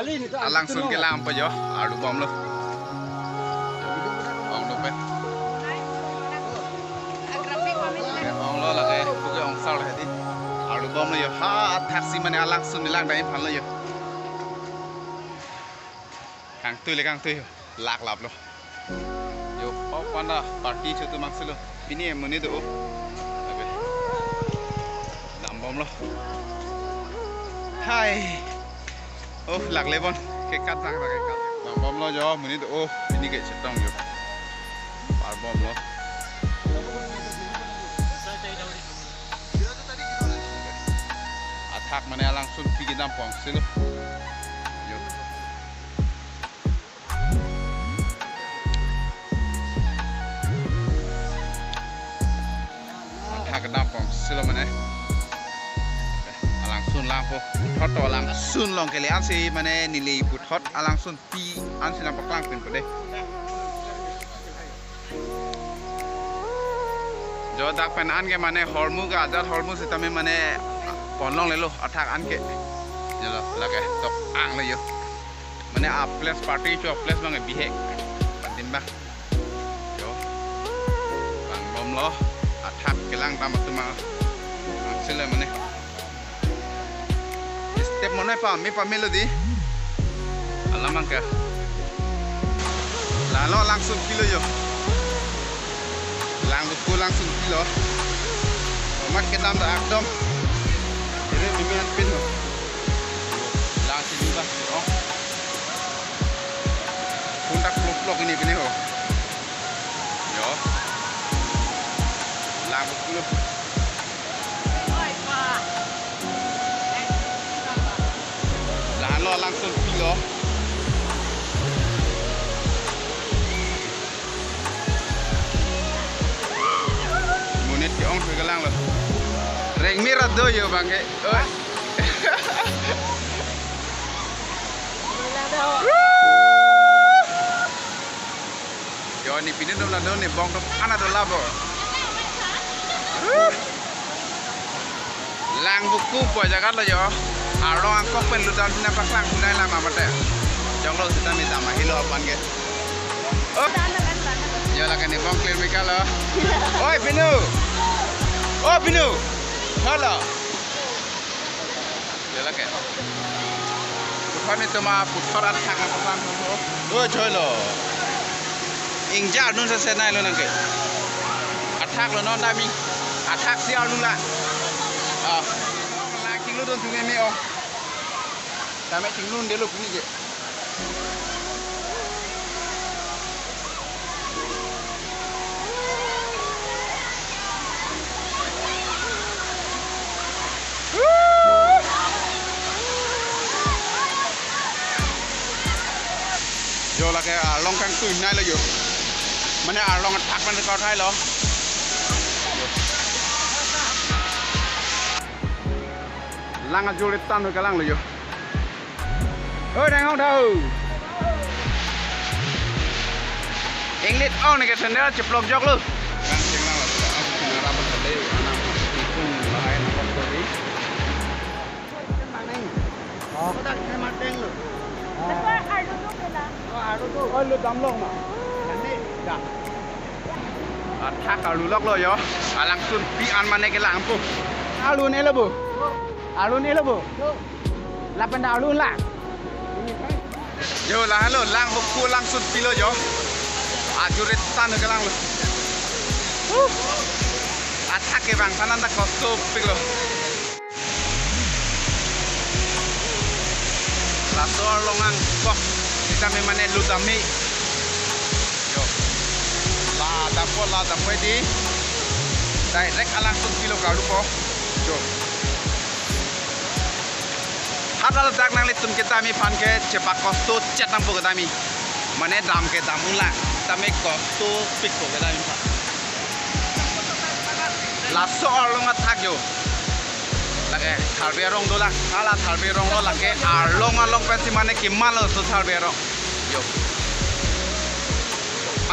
langsung ke lampu yo adu bom lo bom lo pe bom lo là cái ông sau là gì adu bom lo yo ha taxi mana langsung di lang dai phan lo yo kang tui le kang tui lak lap lo yo pau panda party chu tu mak selo bini moni do okay dam bom lo hai oh lạc lấy bon cái cắt ra cái cắt làm bom lo cho mình đi tụ mình đi cái chết trong rồi bảo bom lo attack mana langsung pergi dampang sih lo attack dampang sih lo mana langsung lampu thot to langsung long kele ansi mane nilai puthot langsung pi ansi lampu klang pin pede jo dak pen an ke mane hormu ga ajat hormu se tame mane ponlong le lo athak an ke jelo lage tok ang le yo mane a plus party cho plus mang bi hek tin ba jo bang bom lo athak ke lang tam tuma sile mane step mana pa melodi alamang ke lalu langsung kilo yo langsung kilo mak kita dah akdom ini mimian pin langsung juga oh pundak plok ini ho yo langsung kilo lo langsung kilo menit ke ong ke lang lo reng mirah do yo bang ke yo ni pinin dom la do ni bong to ana do labo lang buku po jagat lo yo arong angkok pen lu dalam nampak lang kunai lama mate jonglo kita minta mahilo apan ke oh ya lah kan bang clear mika lo oi Binu oh Binu halo ya lah kan bukan itu mah putar athak apa sang oh joy lo ingjar nun sesenai lo nangke athak lo non dami athak sial nun lah ah lagi lu don tungai me oh kami tinggalun dulu punya je. Jo lah ke along kang tuin nai lo yo. Mana along attack man kau thai lo. Lang ajulit tan ke lang lo yo. Ôi đang không đâu English on này cái sân đó chụp lồng dọc luôn thác alu lok lo yo langsung pi an mana ke lampu alu ni lo bu lapan alu lah yo lah halo lang buku langsung pilo yo ajurit tan ke lang lo attack ke bang sanan tak kosto pilo lato longang kok kita memane lu dami yo la dapo di direct langsung pilo kalu ko yo hadal dak nang litun kita mi pan ke cepak kosto chat nampu kita mi mane dam ke damula tame kosto pikko kita mi pa laso along attack yo lage thalbe rong dola hala thalbe rong lo lage along pesi mane ki malo so thalbe rong yo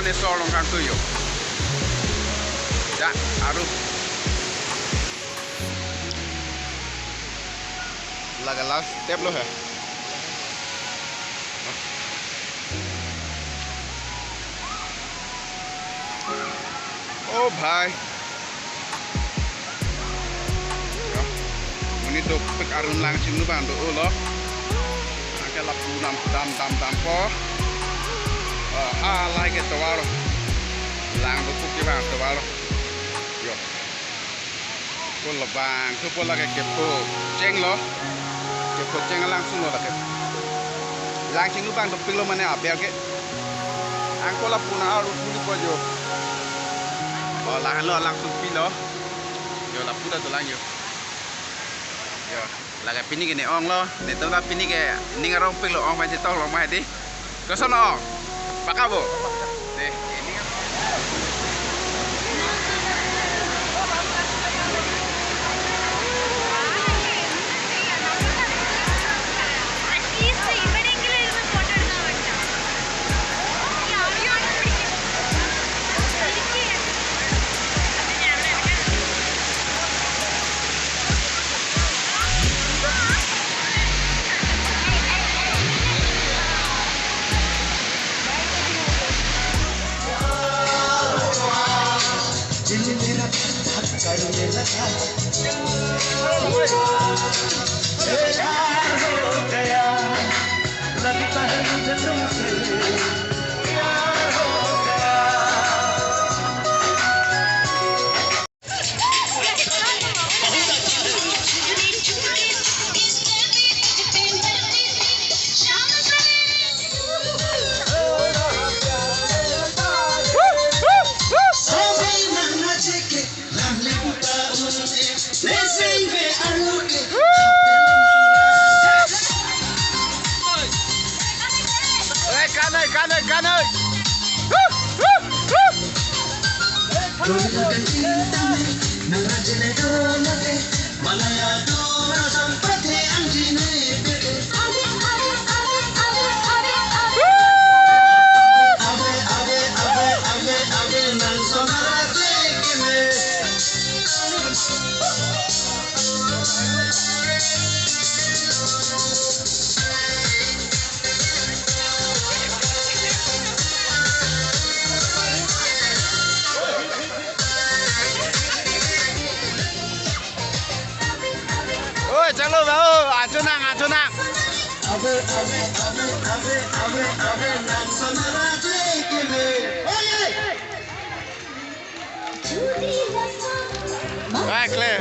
ane so along kan tu yo ya aru lage last step lo hai Oh bhai. Ini topik arun langsung lu bang do lo. Angke lapu dam po. Like it tawalo. Lang do kuki bang tawalo. Yo. Pul bang, tu pul lagi kepo ceng lo. Kepo ceng langsung lo tak. Langsung lu bang topik lo mana abel ke. Angko lapu na arun puli po jo. Oh lahan lo langsung pilo. Yo lapu dah tu lang yo. Yo, laga pini gini ong lo, nito na pini ke ningarong pilo ong macam tong long macam di, kesan ong, pakar bo, deh ini kan. Kanai. Chalo bao, achunang. Right, clear.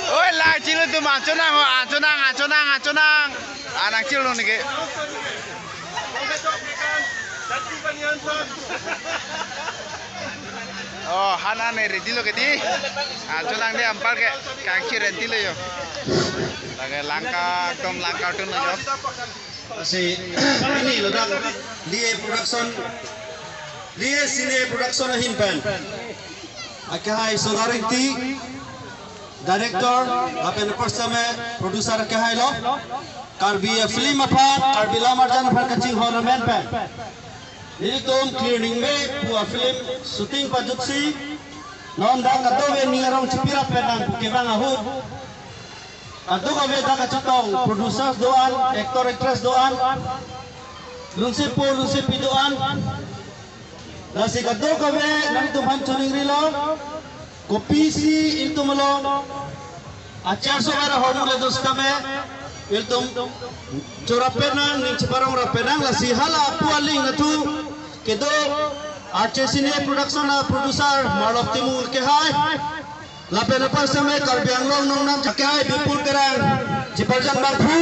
Oi lah cilu tu macunang, acunang. Anak cilu ni ke. Oh, hana ni ready lo ke di. Acunang ni ampar ke kaki ready lo yo. Lagi langka tu na yo. Si ini lo dah dia sini production himpan. Akhai sodaring ti director apen persame producer akhai lo karbi film apa karbi lamar jan par kaching horror pen ini tom cleaning me pua film shooting pajutsi non dang adobe ningarong chipira penang kebang ahut adu kami dah kacutong producers doan actor actress doan lungsi doan nasi kado kami nang tuhan curing rilo kopi si itu melo acar sobara hormone dos kami iltum Churapenang ning Ciparong Rapenang la si hala pualing na tu kedo RCCNA production na producer Marlop Timur ke hai la pena pasame Karbiang Long nong nam ke hai Bipul Kerang Ciparjang Bangpu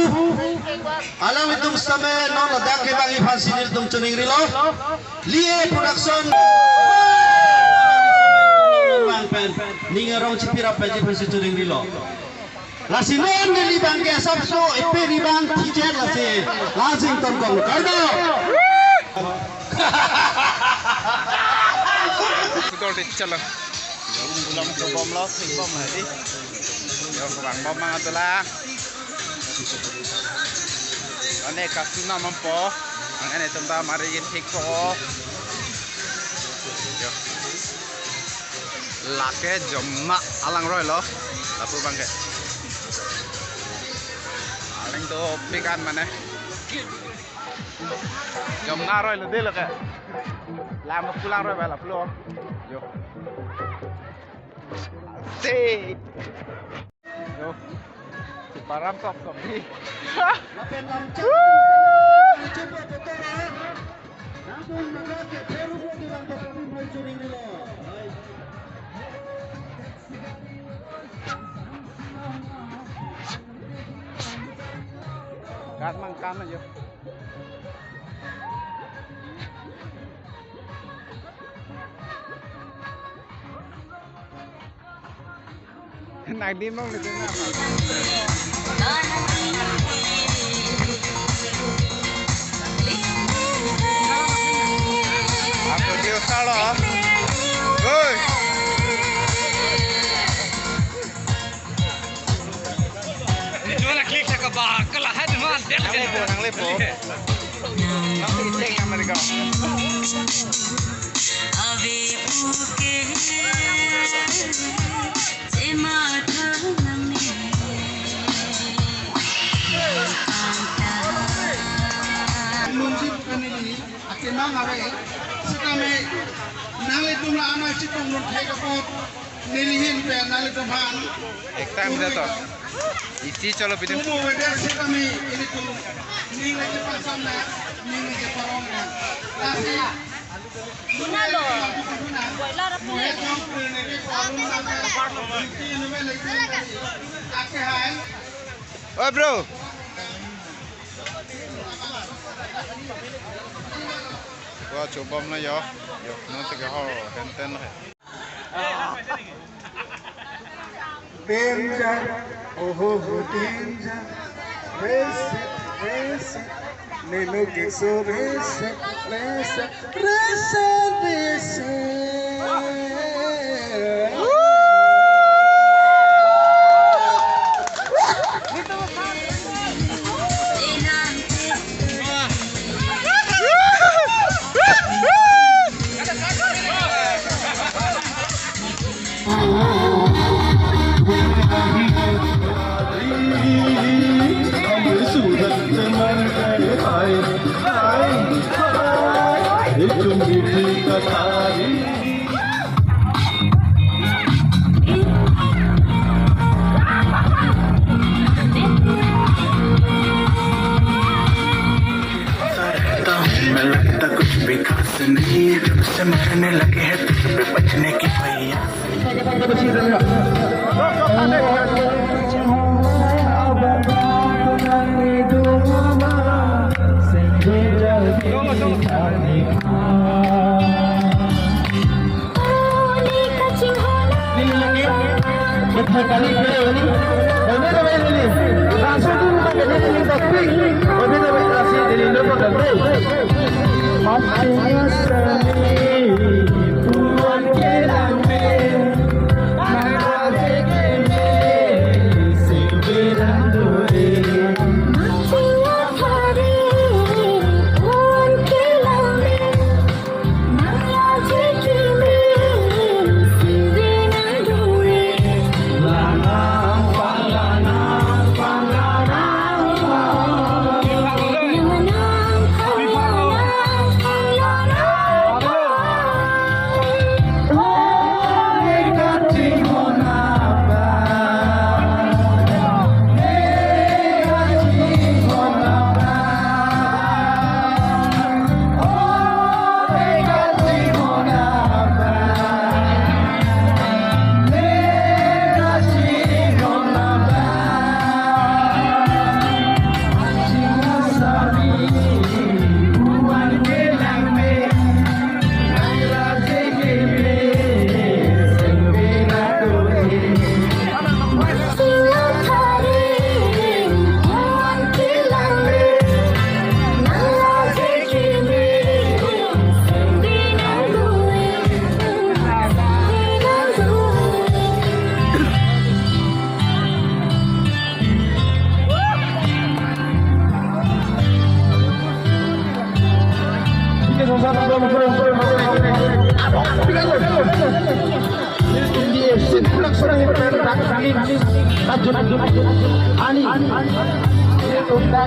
alam itum same non ladak ke bangi fasinil tum chuning rilo liye production pen ningarong Cipira peji fasin chuning rilo Lasinon ni libang ke sabso ipe libang tijet lasi lasing tongkong kardo betul deh chalo ulang ke bom lo sing bom hari yo bang bom mang atulah ane kasuna mampo angane temba mari thik ko yo lake jomna alang roi lo lapu bangke aling to pikan mane jomna roi lo de lo ke làm một pulang rồi về là luôn vô si vô param top top đi gạt mang cam này vô này đi mong được thế nào apa dia salah oi jual klik ke bawah kalau ada mah dia nang lepo nanti cek yang mereka ave puke mang ở đây sẽ làm này năng lực tung là anh chỉ tung một thay cái cột nên hiện về năng lực tung hàng एक time देता इसी चलो बिदे tung về đây sẽ làm này ini tung ning lagi pasang na ning lagi parong na kasi guna lo boiler apa ni oh bro qua chỗ bom này yo nó sẽ cái hao tên tên này danger oh danger race neno que so race नहीं जब से मरने लगे हैं तुझ पे बचने की भैया आणि तुमच्या